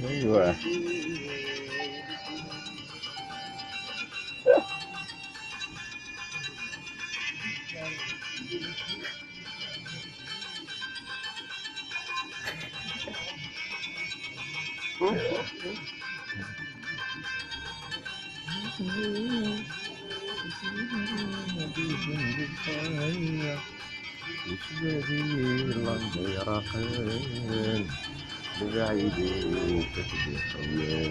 ايوه. وش بدير لندن يراقن لبعيدين تكبير خويا.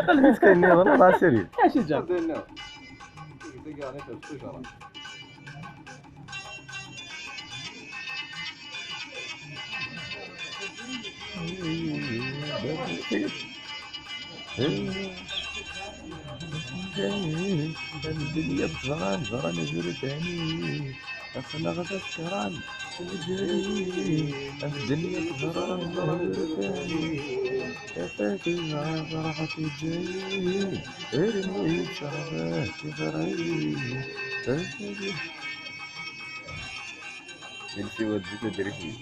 خلي مسكيني والله لا سيري. ايش جاب؟ الدنيا بزغان زغان يجري تاني أخلق تذكران الجاي الدنيا بزغان زغان يجري تاني يفاتي مع فرحة الجاي ارمي شربات فرعي انتي وديت تدري.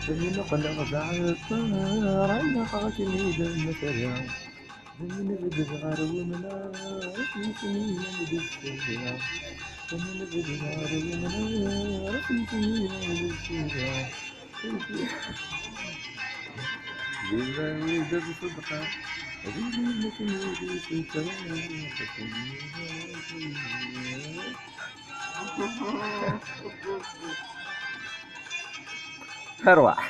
زين قلق بعطار علقات الميدا المسرع زين بدغار ومنار في سنين مدسرع زين بدغار ومنار في سنين مدسرع زين ويدا بصدقة زين لك نودي في السماء. أروح.